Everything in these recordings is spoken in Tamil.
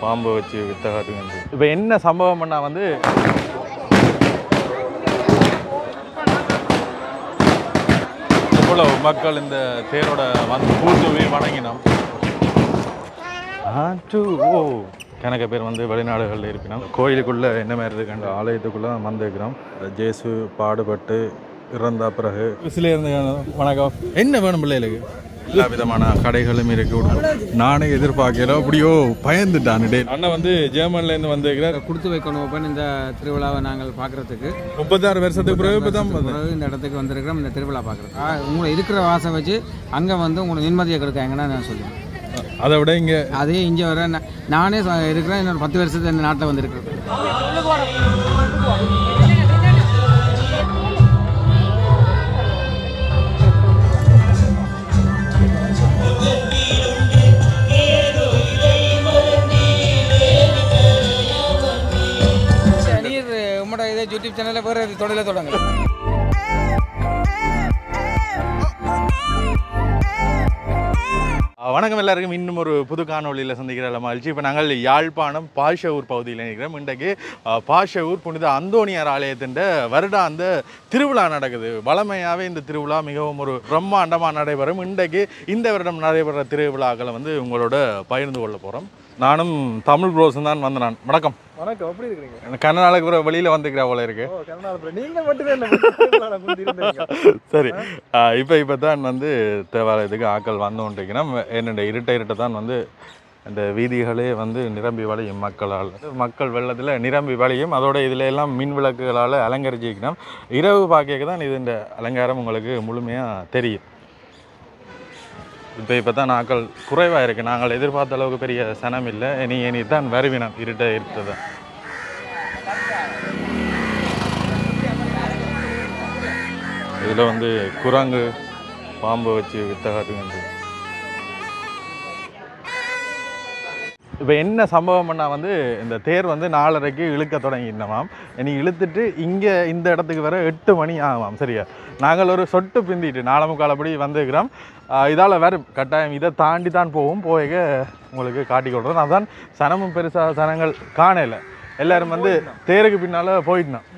பாம்பு வச்சு வித்தகாட்டுங்க. இப்போ என்ன சம்பவம்னா வந்து இவ்வளவு மக்கள் இந்த தேரோட வந்து பூத்துவே வணங்கினோம். ஓ கணக்க பேர் வந்து வெளிநாடுகளில் இருப்பினோம். கோயிலுக்குள்ளே என்ன மாதிரி இருக்குன்ற ஆலயத்துக்குள்ளே வந்துருக்கிறோம். ஜேசு பாடுபட்டு இறந்த பிறகு சில இருந்து வணக்கம் என்ன வேணும் பிள்ளைகளுக்கு எல்லா விதமான கடைகளும் இருக்கு. நானே எதிர்பார்க்கல, அப்படியோ பயந்துட்டான்டே. அண்ணன் வந்து ஜெர்மன்ல இருந்து வந்திருக்கிறார். கொடுத்து வைக்கணும் இந்த திருவிழாவை நாங்கள் பார்க்கறதுக்கு 36 வருஷத்துக்கு பிறகு இந்த இடத்துக்கு வந்திருக்கிறோம். இந்த திருவிழா பார்க்குறோம். உங்களை இருக்கிற வாசம் வச்சு அங்கே வந்து உங்களை நிம்மதியாக கொடுக்காங்கன்னா நான் சொல்லுவேன். அதை விட இங்கே அதே இங்கே வர நானே இருக்கிறேன். இன்னொரு 10 வருஷத்துக்கு இந்த நாட்டில் வந்திருக்கிறேன். நீர் உங்களோட இதே யூடியூப் சேனலில் வேறு தொழிலை தொடங்க. வணக்கம் எல்லாருக்கும். இன்னும் ஒரு புது காணொலியில் சந்திக்கிற மகிழ்ச்சி. இப்போ நாங்கள் யாழ்ப்பாணம் பாஷவூர் பகுதியில் இருக்கிறோம். இன்றைக்கு பாஷவூர் புனித அந்தோணியார் ஆலயத்தின் வருடாந்த திருவிழா நடக்குது. வளமையாகவே இந்த திருவிழா மிகவும் ஒரு பிரம்மாண்டமாக நடைபெறும். இன்றைக்கு இந்த வருடம் நடைபெற திருவிழாக்களை வந்து உங்களோட பகிர்ந்து கொள்ள போகிறோம். நானும் தமிழ் ப்ரோஸும் தான் வந்தேன். வணக்கம். வணக்கம். எப்படி இருக்கீங்க? கர்நாடக பிற வெளியில் வந்துக்கிற போல இருக்கு. நீங்கள் மட்டுமே சரி. இப்போ தான் வந்து தேவாலயத்துக்கு ஆக்கள் வந்து கொண்டிருக்கிறோம். என்னோட இருட்டை தான் வந்து இந்த வீதிகளே வந்து நிரம்பி வழியும் மக்களால். மக்கள் வெள்ளத்தில் நிரம்பி வழியும். அதோட இதில் எல்லாம் மின் விளக்குகளால் அலங்கரிச்சிக்கணும். இரவு பார்க்க தான் இது இந்த அலங்காரம் உங்களுக்கு முழுமையாக தெரியும். இப்போ தான் நாட்கள் குறைவாக இருக்குது. நாங்கள் எதிர்பார்த்த அளவுக்கு பெரிய சனம் இல்லை. இனி தான் வருவினம் இருட்ட இருட்டது. இதில் வந்து குரங்கு பாம்பு வச்சு வித்தகாட்டுங்க. இப்போ என்ன சம்பவம்னா வந்து இந்த தேர் வந்து 4:30க்கு இழுக்க தொடங்கிடணுமாம். இனி இழுத்துட்டு இங்கே இந்த இடத்துக்கு வர 8 மணி ஆகுமாம். சரியா? நாங்கள் ஒரு சொட்டு பிந்திட்டு 4:45 அப்படி வந்துக்கிறோம். இதால் வேறு கட்டாயம் இதை தாண்டி தான் போகும். போக உங்களுக்கு காட்டி கொடுறோம். அதான் சனமும் பெருசாக சனங்கள் காணலை. எல்லோரும் வந்து தேருக்கு பின்னால் போயிட்டோம்.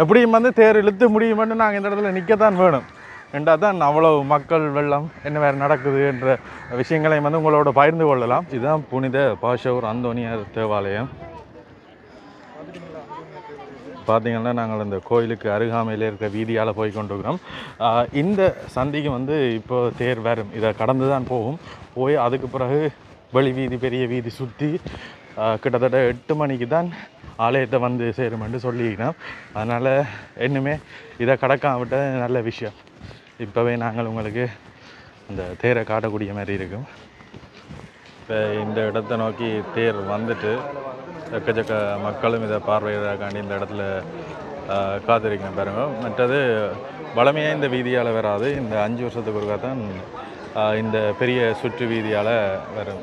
எப்படியும் வந்து தேர் இழுத்து முடியுமென்னு நாங்கள் இந்த இடத்துல நிற்கத்தான் வேணும். ரெண்டாக தான் அவ்வளோ மக்கள் வெள்ளம் என்ன வேறு நடக்குது என்ற விஷயங்களையும் வந்து உங்களோட பகிர்ந்து கொள்ளலாம். இதுதான் புனித பாஷவூர் அந்தோணியார் தேவாலயம். பார்த்திங்கன்னா நாங்கள் இந்த கோயிலுக்கு அருகாமையில் இருக்கிற வீதியால் போய் கொண்டிருக்கிறோம். இந்த சந்திக்கு வந்து இப்போ தேர் வரும். இதை கடந்து தான் போகும். போய் அதுக்கு பிறகு வெளி வீதி பெரிய வீதி சுற்றி கிட்டத்தட்ட 8 மணிக்கு தான் ஆலயத்தை வந்து சேருமென்று சொல்லிக்கிறோம். அதனால் இன்னுமே இதை கடக்காம விட்ட நல்ல விஷயம். இப்போவே நாங்கள் உங்களுக்கு அந்த தேரை காட்டக்கூடிய மாதிரி இருக்கும். இப்போ இந்த இடத்தை நோக்கி தேர் வந்துட்டு எக்கச்சக்க மக்களும் இதை பார்வையிடக்காண்டி இந்த இடத்துல காத்திருக்கணும் பாருங்க. மற்றது வளமையாக இந்த வீதியால் வராது. இந்த 5 வருஷத்துக்கு ஒருக்கா தான் இந்த பெரிய சுற்று வீதியால் வரும்.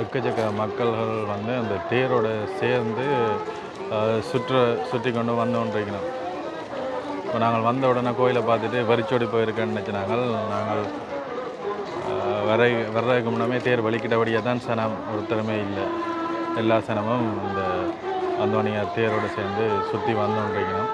எக்கச்சக்க மக்கள்கள் வந்து அந்த தேரோட சேர்ந்து சுற்றி கொண்டு வந்து கொண்டிருக்கணும். இப்போ நாங்கள் வந்த உடனே கோயிலை பார்த்துட்டு வரிச்சோடி போயிருக்கேன்னு நினச்சினாங்க. நாங்கள் வர்றதுக்கு முன்னமே தேர் வலிக்கிட்டபடியாக தான் சனம் ஒருத்தருமே இல்லை. எல்லா சனமும் இந்த அந்தோணியார் தேரோடு சேர்ந்து சுற்றி வந்து கொண்டிருக்கணும்.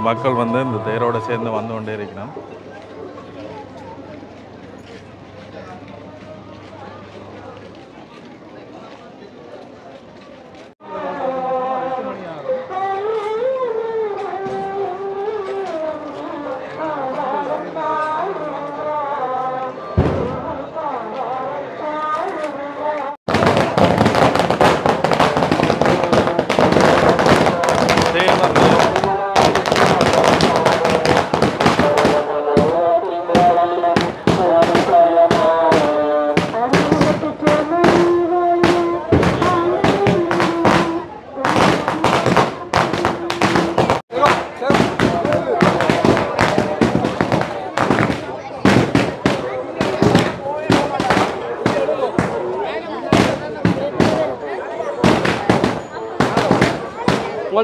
மக்கள் வந்து இந்த தேரோடு சேர்ந்து வந்து கொண்டே இருக்கிறோம்.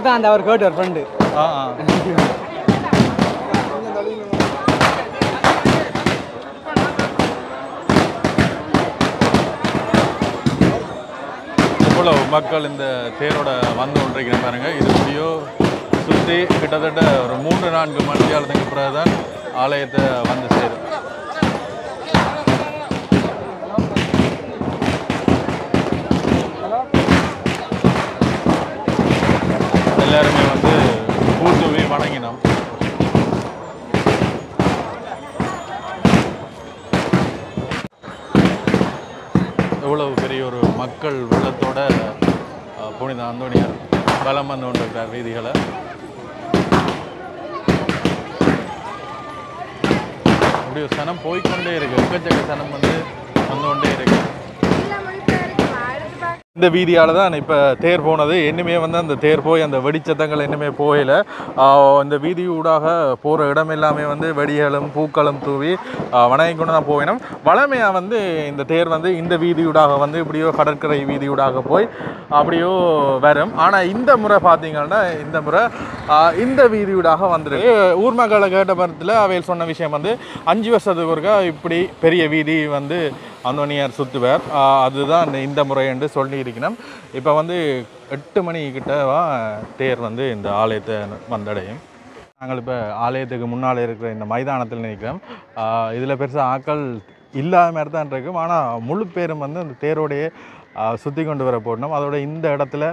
தான் அந்த அவர் கேட்டார் ஃப்ரெண்டு. இவ்வளவு மக்கள் இந்த தேரோட வந்து கொண்டிருக்கிற பாருங்க. இது முடியோ சுற்றி கிட்டத்தட்ட ஒரு 3-4 மணி நேரத்துக்கு பிறகுதான் ஆலயத்தை வந்து சேரும். எல்லாருமே வந்து பூத்துவி வணங்கினோம். எவ்வளவு பெரிய ஒரு மக்கள் வெள்ளத்தோட புனித அந்தோணியார் பலம் வந்து கொண்டிருக்கிறார் வீதிகளை. அப்படியே சனம் போய்கொண்டே இருக்கு. எக்கச்சக்க சனம் வந்து கொண்டே இருக்கு. இந்த வீதியால் தான் இப்போ தேர் போனது. இன்னுமே வந்து அந்த தேர் போய் அந்த வெடிச்சத்தங்கள் இன்னுமே போகல. இந்த வீதி ஊடாக போகிற இடம் எல்லாமே வந்து வெடிகளும் பூக்களும் தூவி வணங்கி கொண்டு தான் போயினோம். வளமையாக வந்து இந்த தேர் வந்து இந்த வீதியூடாக வந்து இப்படியோ கடற்கரை வீதியூடாக போய் அப்படியோ வரும். ஆனால் இந்த முறை பார்த்தீங்கன்னா இந்த முறை இந்த வீதியூடாக வந்துருக்கு. ஊர் மக்களை கேட்ட படத்தில் அவையில் சொன்ன விஷயம் வந்து 5 வருஷத்துக்கு ஒருக்கா இப்படி பெரிய வீதி வந்து அந்தோணியார் சுற்றுவார். அதுதான் இந்த முறை என்று சொல்லி இருக்கணும். இப்போ வந்து 8 மணிக்கிட்டவா தேர் வந்து இந்த ஆலயத்தை வந்தடையும். நாங்கள் இப்போ ஆலயத்துக்கு முன்னால் இருக்கிற இந்த மைதானத்தில் நிற்கிறோம். இதில் பெருசாக ஆக்கள் இல்லாத மாதிரி தான் இருக்கும். ஆனால் முழு பேரும் வந்து அந்த தேரோடையே சுற்றி கொண்டு வர போடணும். அதோட இந்த இடத்துல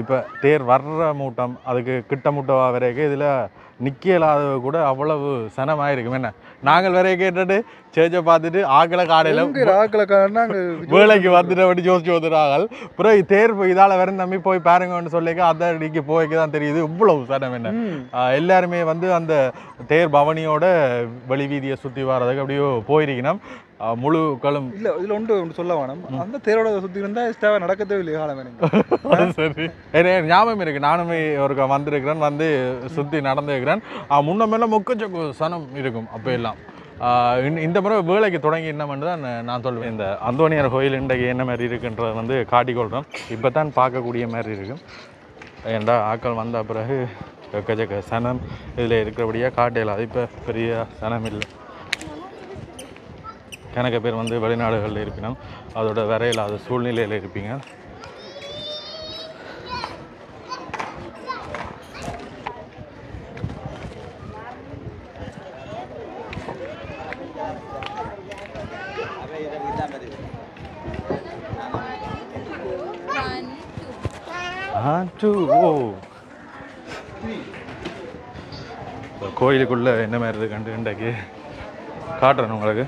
இப்போ தேர் வர்ற மூட்டம் அதுக்கு கிட்ட மூட்டவா வரைக்கும் இதில் நிற்கலாத கூட அவ்வளவு சனமாக இருக்கும். என்ன நாங்கள் வரைய கேட்டுட்டு சேச்சை பார்த்துட்டு ஆக்களை காடையில் வேலைக்கு வந்துட்டு அப்படி யோசிச்சு வந்துடுறாங்க. பிறகு தேர் இதால் வேறு நம்பி போய் பாருங்கன்னு சொல்லிக்க அதை அடிக்க போய்க்கு தான் தெரியுது இவ்வளவு சனம். என்ன எல்லாருமே வந்து அந்த தேர் பவனியோட வெளி வீதியை சுற்றி வர்றதுக்கு அப்படியோ போயிருக்கணும். முழு களும் இல்லை இதில் ஒன்று சொல்ல வேணும். அந்த தேரோட சுற்றி இருந்தால் நடக்கவே இல்லையா காலம். சரி ஞாபகம் இருக்குது. நானுமே ஒரு வந்திருக்கிறேன், வந்து சுற்றி நடந்துருக்கிறேன். முன்னமெல்லாம் மொக்கச்சொக்கு சனம் இருக்கும். அப்போ எல்லாம் இந்த முறை வேலைக்கு தொடங்கி என்னமென்று தான் நான் சொல்லுவேன். இந்த அந்தோணியார் கோயில் இன்றைக்கு என்ன மாதிரி இருக்குன்றதை வந்து காட்டிக்கொள்கிறோம். இப்போ தான் பார்க்கக்கூடிய மாதிரி இருக்கும். ஏன்டா ஆக்கள் வந்த பிறகு எக்கச்சக்க சனம் இதில் இருக்கிறபடியாக காட்டையில் அது இப்போ பெரிய சனம் இல்லை. கணக்க பேர் வந்து வெளிநாடுகளில் இருப்பினோம். அதோட வரையில்லாத சூழ்நிலையில் இருப்பீங்க. கோயிலுக்குள்ள என்ன மாதிரி இருக்குன்ட்டு இன்றைக்கு காட்டுறேன் உங்களுக்கு.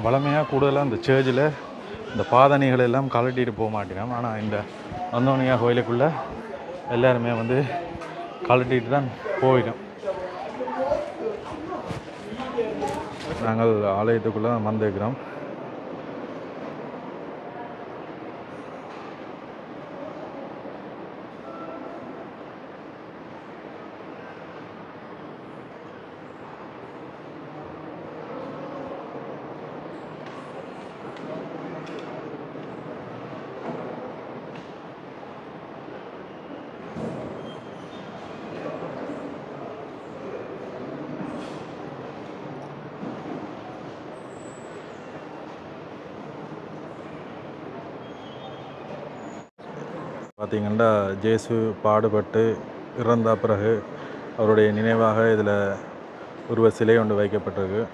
வளமையாக கூடுதலாக இந்த சேர்ச்சில் இந்த பாதணிகள் எல்லாம் கலட்டிட்டு போக மாட்டேங்கிறோம். ஆனால் இந்த அந்தோணியார் கோயிலுக்குள்ளே எல்லாருமே வந்து கலட்டிட்டு தான் போயிடும். நாங்கள் ஆலயத்துக்குள்ளே வந்திருக்கிறோம். பார்த்திங்கன்னா ஜேசு பாடுபட்டு இறந்த பிறகு அவருடைய நினைவாக இதில் உருவ சிலை ஒன்று வைக்கப்பட்டிருக்கு.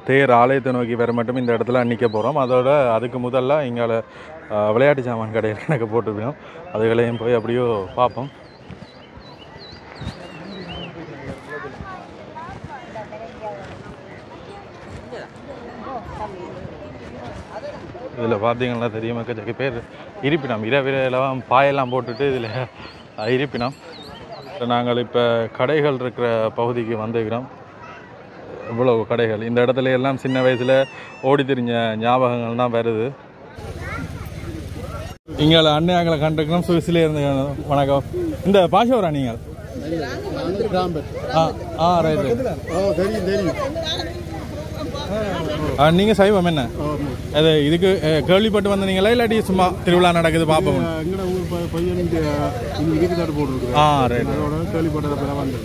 தேர் ஆலயத்தை நோக்கி வர மட்டும் இந்த இடத்துல நிற்க போகிறோம். அதோட அதுக்கு முதல்ல இங்கே விளையாட்டு சாமான் கடையில் எனக்கு போட்டுருக்கோம். அதுகளையும் போய் அப்படியோ பார்ப்போம். இதில் பார்த்தீங்கன்னா தெரியும் எக்கச்சக்க பேர் இருப்பினம் இரவிலாம் பாயெல்லாம் போட்டுட்டு இதில் இருப்பினம். நாங்கள் இப்போ கடைகள் இருக்கிற பகுதிக்கு வந்துக்கிறோம். இவ்வளவு கடைகள் இந்த இடத்துல எல்லாம் சின்ன வயசில் ஓடி திரிஞ்ச ஞாபகங்கள் தான் வருது. இங்கே அண்ணையாங்களை கண்டுக்கணும் சுவிஸ்லேயே இருந்து. வணக்கம். இந்த பாஷோரா நீங்கள்? ரைட்டு. நீங்கள் சைவம் என்ன அது இதுக்கு கேள்விப்பட்டு வந்தீங்களா இல்லாட்டி சும்மா திருவிழா நடக்குது பார்ப்போம்?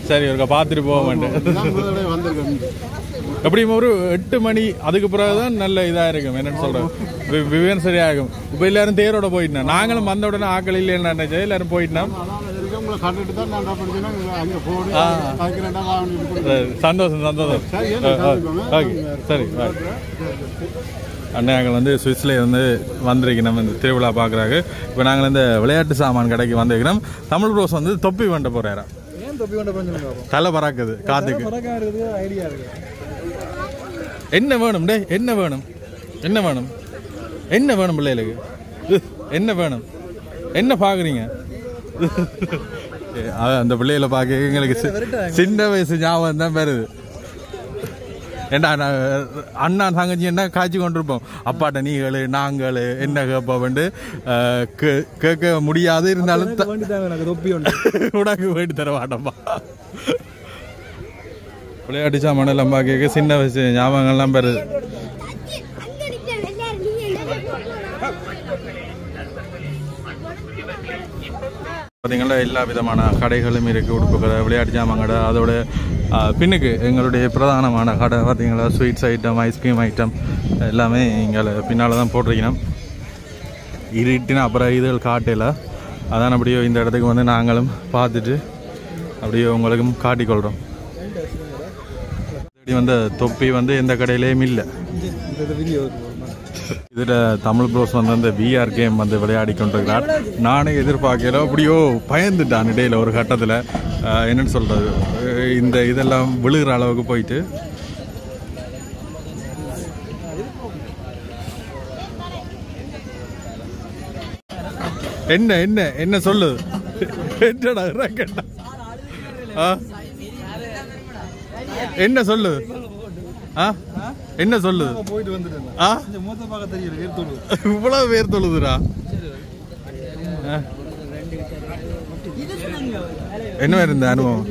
சரி ஒருக்கா பார்த்துட்டு போக மாட்டேன். எப்படியும் ஒரு 8 மணி அதுக்கு பிறகுதான் நல்ல இதாக இருக்கும். என்னன்னு சொல்கிறேன் விவரம் சரியாகும். இப்போ எல்லாரும் தேரோட போயிட்டோம். நாங்களும் வந்த உடனே ஆக்கள் இல்லைன்னு நினைச்சேன். எல்லாரும் போயிட்டோம். சந்தோஷம் சந்தோஷம். சரி அண்ணாங்கள் வந்து சுவிஸ்ல வந்து வந்திருக்கணும் இந்த திருவிழா பார்க்குறாங்க. இப்போ நாங்கள் இந்த விளையாட்டு சாமான் கடைக்கு வந்திருக்கிறோம். தமிழ் ப்ரோஸ் வந்து தொப்பி வண்ட போகிறாரா? தலை பறக்குது காத்துக்கு. என்ன வேணும் டே? என்ன வேணும்? என்ன வேணும்? என்ன வேணும் பிள்ளைகளுக்கு? என்ன வேணும்? என்ன பார்க்குறீங்க? அந்த பிள்ளைகளை பார்க்க எங்களுக்கு சின்ன வயசு ஞாபகம் தான் வருது. ஏண்டா அண்ணா தங்கச்சி என்ன காய்ச்சி கொண்டிருப்போம். அப்பாட்ட நீங்களு நாங்கள் என்ன கேட்போம்ட்டு கேட்க முடியாது. இருந்தாலும் உனக்கு வேண்டி தர மாட்டோம்ப்பா. விளையாட்டு சாமானெல்லாம் பார்க்க சின்ன வயசு ஞாபகங்கள்லாம் வருது. பார்த்தீங்கன்னா எல்லா விதமான கடைகளும் இருக்குது. உடுப்பு கடை, விளையாட்டு ஜாமான் கடை. அதோட பின்னுக்கு எங்களுடைய பிரதானமான கடை பார்த்தீங்களா ஸ்வீட்ஸ் ஐட்டம், ஐஸ்கிரீம் ஐட்டம் எல்லாமே இங்கே பின்னால் தான் போட்டிருக்கணும். இருட்டுனா அப்புறம் இதுகள் காட்டையில் அதான் அப்படியே இந்த இடத்துக்கு வந்து நாங்களும் பார்த்துட்டு அப்படியே உங்களுக்கும் காட்டிக்கொள்கிறோம். வந்து தொப்பி வந்து எந்த கடையிலையும் இல்லை. இதில் தமிழ் ப்ரோஸ் வந்து அந்த VR கேம் வந்து விளையாடி கொண்டிருக்கிறார். நானே எதிர்பார்க்கல. அப்படியோ பயந்துட்டான் இடையில ஒரு கட்டத்தில். என்னன்னு சொல்கிறது இந்த இதெல்லாம் விழுகிற அளவுக்கு போயிட்டு என்ன என்ன என்ன சொல்லு என்னடா கேட்டா என்ன சொல்லு என்ன சொல்லு இவ்வளவு பேர் தொழுதுரா? என்ன இருந்த அனுபவம்?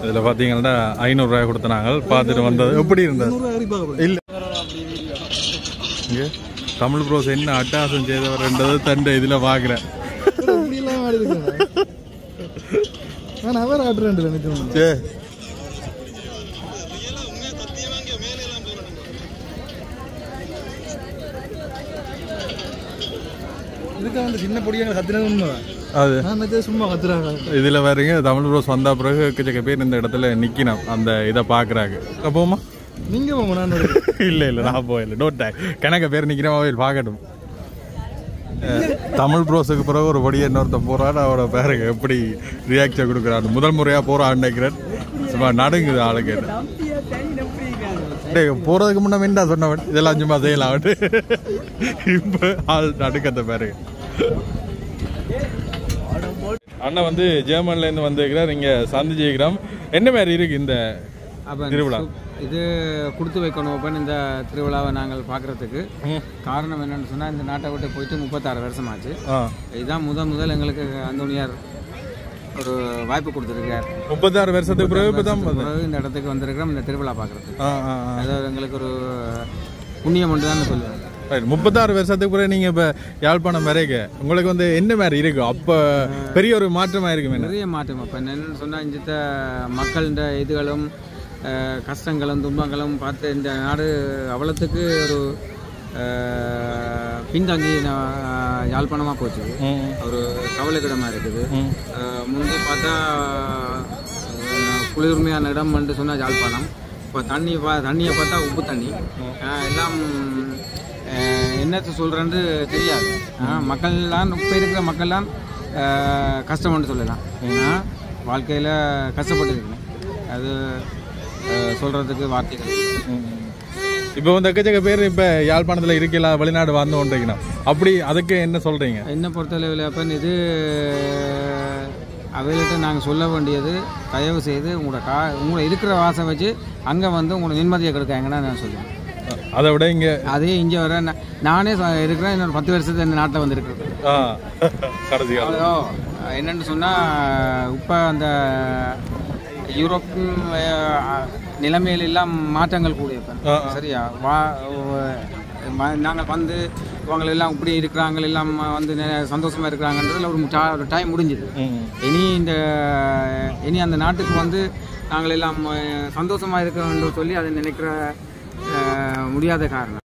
இதில் பார்த்தீங்கன்னா 500 ரூபாய் கொடுத்த நாங்கள் பார்த்துட்டு வந்தது எப்படி இருந்தது? இல்லை இங்கே தமிழ் ப்ரோஸ் என்ன அட்டாசம் செய்தவர்ன்றது தண்டை இதில் பார்க்குறேன். சின்ன பொடியாக கத்துறது உண்மைதான். அது சும்மா கத்துறாங்க. இதில் வேறுங்க தமிழ் ப்ரோஸ் வந்த பிறகு எக்கச்சக்க பேர் இந்த இடத்துல நிற்கணும் அந்த இதை பார்க்குறாங்க. போமா நீங்க போங்க. நான் இல்லை இல்லை நான் போயில்லை. டோட் கணக்க பேர் நிற்கிறவா பார்க்கட்டும். தமிழ் ப்ரோஸுக்கு பிறகு ஒரு பொடியை இன்னொருத்தன் போகிறான். அவரை பேருங்க எப்படி ரியாக்ஷன் கொடுக்குறாரு. முதல் முறையாக போகிறான்னு நினைக்கிறேன். சும்மா நடுங்குது ஆளுக்கு. போகிறதுக்கு முன்னே வேண்டா சொன்னவன் இதெல்லாம் சும்மா செய்யலாம். இப்போ ஆள் நடுக்கத்தை பாருங்க. அண்ணன் வந்து ஜெர்மன்லேருந்து வந்துருக்கிறார். இங்கே சந்திச்சிருக்கிறோம். என்ன மாதிரி இருக்கு இந்த திருவிழா? இது கொடுத்து வைக்கணும் இந்த திருவிழாவை நாங்கள் பார்க்குறதுக்கு காரணம் என்னென்னு சொன்னால் இந்த நாட்டை விட்டு போயிட்டு 36 வருஷம் ஆச்சு. இதுதான் முதல் எங்களுக்கு அந்தோனியார் ஒரு வாய்ப்பு கொடுத்துருக்கார். 36 வருஷத்துக்கு பிறகு இப்போ தான் பிறகு இந்த இடத்துக்கு வந்திருக்கிறோம் இந்த திருவிழா பார்க்குறதுக்கு. அதாவது எங்களுக்கு ஒரு புண்ணியம் ஒன்று தான் சொல்லுவேன். 36 வருஷத்துக்கு பிறகு நீங்கள் இப்போ யாழ்ப்பாணம் வரைக்க உங்களுக்கு வந்து என்ன மாதிரி இருக்கும்? அப்போ பெரிய ஒரு மாற்றமாக இருக்குமே. நிறைய மாற்றம். இப்போ என்னென்னு சொன்னால் இந்த மக்களின் இதுகளும் கஷ்டங்களும் துன்பங்களும் பார்த்து இந்த நாடு அவ்வளோத்துக்கு ஒரு பின்தங்கி யாழ்ப்பாணமாக போச்சு. ஒரு கவலைக்கிடமாக இருக்குது. முந்தி பார்த்தா குளிர்மையான இடம் என்று சொன்னால் யாழ்ப்பாணம். இப்போ தண்ணியை பார்த்தா உப்பு தண்ணி எல்லாம் என்னத்தை சொல்கிறேன்னு தெரியாது. மக்கள்லாம் இப்போ இருக்கிற மக்கள்லாம் கஷ்டம்னு சொல்லலாம். வாழ்க்கையில் கஷ்டப்பட்டு இருக்கணும். அது சொல்கிறதுக்கு வார்த்தைகள். இப்போ வந்து எக்கச்சக்க பேர் இப்போ யாழ்ப்பாணத்தில் இருக்கலாம், வெளிநாடு வாழ்ந்து கொண்டிருக்கணும். அப்படி அதுக்கு என்ன சொல்கிறீங்க? என்னை பொறுத்தளவில் அப்போ இது அவைகிட்ட நாங்கள் சொல்ல வேண்டியது, தயவு செய்து உங்களை இருக்கிற வாசை வச்சு அங்கே வந்து உங்களை நிம்மதியை கொடுக்காங்கன்னா நான் சொல்லுவேன். அதை விட இங்கே அதே இங்கே வர நானே இருக்கிறேன். இன்னொரு 10 வருஷத்து இந்த நாட்டில் வந்து இருக்கிறேன். என்னென்னு சொன்னால் இப்போ அந்த யூரோப் நிலைமையில எல்லாம் மாற்றங்கள் கூட இப்போ சரியா நாங்கள் வந்து இவங்களெல்லாம் இப்படி இருக்கிறாங்க எல்லாம் வந்து சந்தோஷமாக இருக்கிறாங்கன்றதுல ஒரு டைம் முடிஞ்சுது. இனி அந்த நாட்டுக்கு வந்து நாங்கள் எல்லாம் சந்தோஷமாக இருக்கிறோன்னு சொல்லி அதை நினைக்கிற முடியாத காரணம்.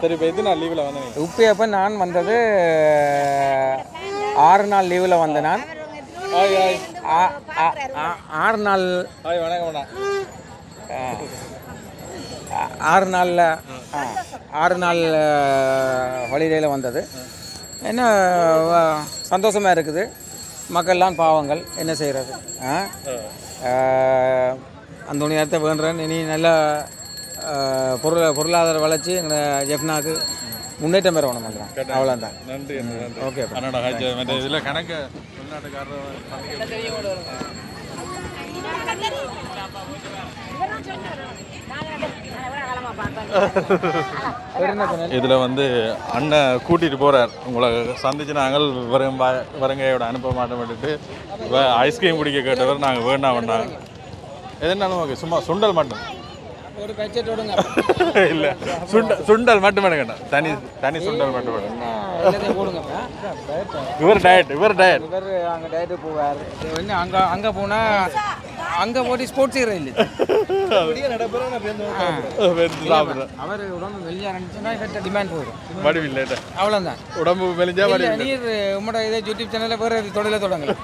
சரி, இப்போ எது நான் லீவில் வந்தேன்? இப்போ எப்போ நான் வந்தது 6 நாள் லீவில் வந்தேன். நான் 6 நாள் 6 நாள் ஹாலிடேயில் வந்தது. என்ன சந்தோஷமாக இருக்குது. மக்கள்லாம் பாவங்கள் என்ன செய்கிறது. அந்த நேரத்தை வேண்டுறேன். இனி நல்லா பொருளாதார வளர்ச்சி எங்கள் ஜெஃப்னாக்கு முன்னேற்றம் பெற வேணும் பண்ணுறேன். அவ்வளோதான். நன்றி. ஓகே. இதில் கணக்கு இதில் வந்து அண்ணன் கூட்டிகிட்டு போகிறார். உங்களை சந்திச்சு நாங்கள் வருங்கையோட அனுப்ப மாட்டோம் விட்டுட்டு ஐஸ்கிரீம் குடிக்க கேட்டவர் நாங்கள் வேண்டாம் எதுனாலும் ஓகே. சும்மா சுண்டல் மட்டும் ஒரு பட்ஜெட் ஓடுங்க. இல்லை சுண்டல் மட்டும் வேணும். தனி சுண்டல் மட்டும் வேணும். இவர் டயட் அங்கே டயட்டு போவார். அங்கே போனால் அங்கே போட்டு ஸ்போர்ட்ஸ் இல்லை. அவர் உடம்பு வெளியாக இருந்துச்சுன்னா இவர்கிட்ட டிமாண்ட் போயிடும். வடிவில்லை அவ்வளோதான். உடம்பு வெளிஞ்சா நீர் உங்களோட இதே யூடியூப் சேனலில் வேறு தொடங்கல.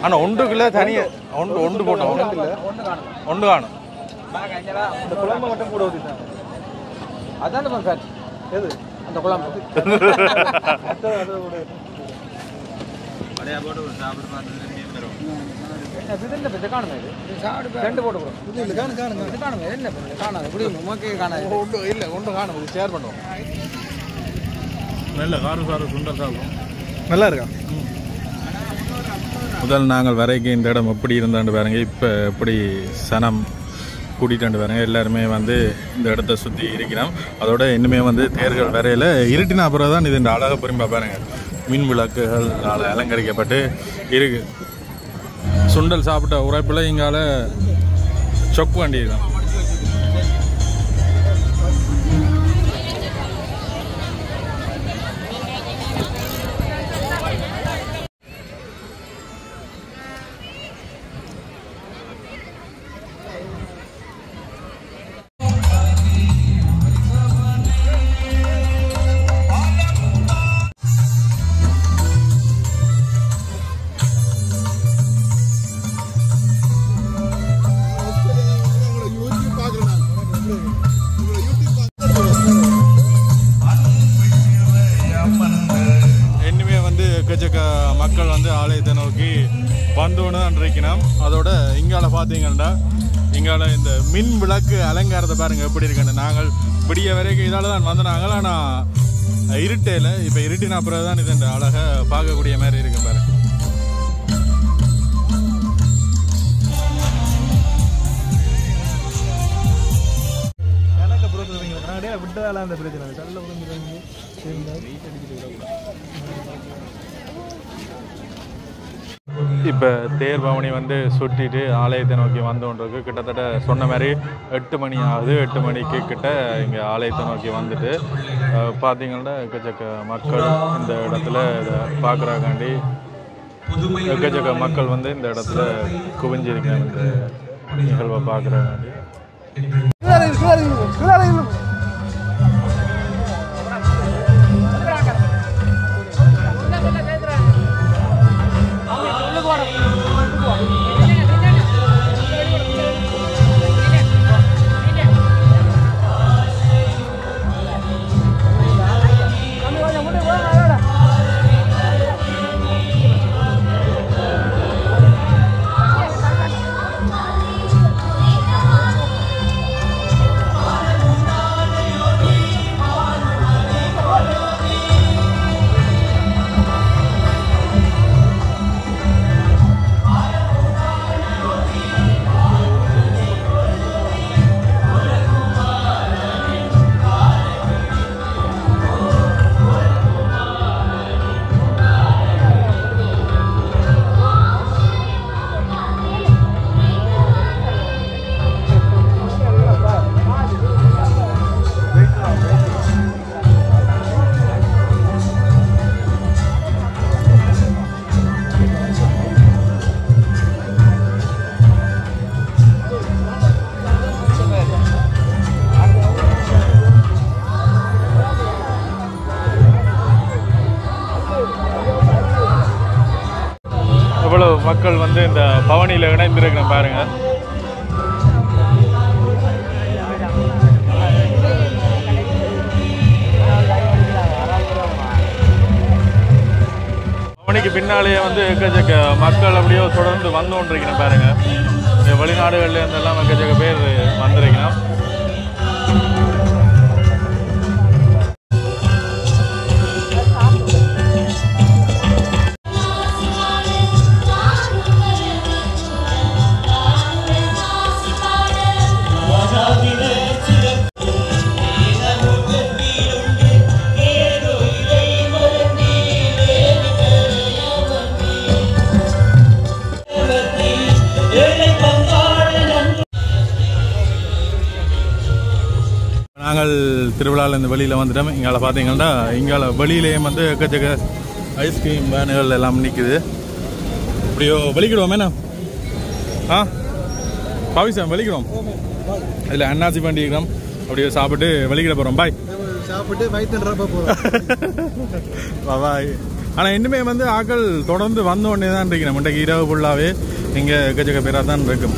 ஆனால் ஒன்றுக்குள்ள தனியாக ஒன்று போட்டோம். ஒன்று காணும். இந்த குழம்பு மட்டும் கூட ஊற்றிட்டாங்க. அதான் சார் எது அந்த குழம்பு ஷேர் பண்ணுவோம். நல்ல காரம் சுண்டல் சாப்பிடும். நல்லா இருக்கா? முதல் நாங்கள் வரைக்கும் இந்த இடம் எப்படி இருந்தாண்டு பாருங்க. இப்போ எப்படி சனம் கூட்டிகிட்டு பாருங்க. எல்லாருமே வந்து இந்த இடத்த சுற்றி இருக்கிறோம். அதோட இன்னுமே வந்து தேர்கள் வரையில் இருட்டின அப்புறம் தான் இது இந்த அழகை புரிம்பா பாருங்க. மின் விளக்குகள் அலங்கரிக்கப்பட்டு இருக்கு. சுண்டல் சாப்பிட்ட உரைப்பில் இங்கால சொக்கு வண்டி தான். மக்கள் வந்து ஆலயத்தை நோக்கி வந்துன்னு இருக்கணும். அதோட இங்கால பார்த்தீங்கன்னா இங்கால இந்த மின் விளக்கு அலங்காரத்தை பாருங்க எப்படி இருக்குன்னு. நாங்கள் விடிய வரைக்கும் இதால தான் வந்தாங்க. ஆனால் இருட்டையில் இப்போ இருட்டின அப்புறம் தான் இது இந்த அழகை பார்க்கக்கூடிய மாதிரி இருக்கு பாருங்க. இடையில விட்டதால அந்த பிரச்சனை கல்ல விழுந்துருங்க வெயிட் அடிச்சுட்டு விடக்கூடாது. இப்போ தேர் பவனி வந்து சுற்றிட்டு ஆலயத்தை நோக்கி வந்தோன்றது கிட்டத்தட்ட சொன்ன மாதிரி 8 மணி ஆகுது. 8 மணிக்கு கிட்ட இங்கே ஆலயத்தை நோக்கி வந்துட்டு பார்த்தீங்கன்னா எக்கச்சக்க மக்கள் இந்த இடத்துல இதை பார்க்குறாக்காண்டி எக்கச்சக்க மக்கள் வந்து இந்த இடத்துல குவிஞ்சிருக்காங்க இந்த நிகழ்வை பார்க்குறாக்காண்டி. எவ்வளவு மக்கள் வந்து இந்த பவனியில் இணைந்திருக்கிறேன் பாருங்க. பவனிக்கு பின்னாலேயே வந்து எக்கச்சக்க மக்கள் அப்படியோ தொடர்ந்து வந்து கொண்டிருக்கிறேன் பாருங்க. இந்த வெளிநாடுகள்ல இருந்தெல்லாம் எக்கச்சக்க பேர் வந்திருக்கணும். நாங்கள் திருவிழாவில் இந்த வெளியில் வந்துட்டோம். இங்கால பார்த்தீங்கன்னா இங்கால வெளியிலேயும் வந்து எக்கச்சக்க ஐஸ்கிரீம் வேனுகள் எல்லாம் நிற்குது. அப்படியோ வெளிக்கிடுவோமேண்ணா. பாவிசாம் வெளிக்கிடுவோம். இதில் அன்னாசி பண்ணிக்கிறோம். அப்படியே சாப்பிட்டு வெளிக்கிட போகிறோம். பாய் சாப்பிட்டு வயிற்றுன்றப்ப போகிறோம். பாய். ஆனால் இன்னுமே வந்து ஆக்கள் தொடர்ந்து வந்த உடனே தான் இருக்கிறோம். இன்றைக்கு இரவு ஃபுல்லாகவே இங்கே எக்கச்சக்க பேராக தான் இருக்கும்.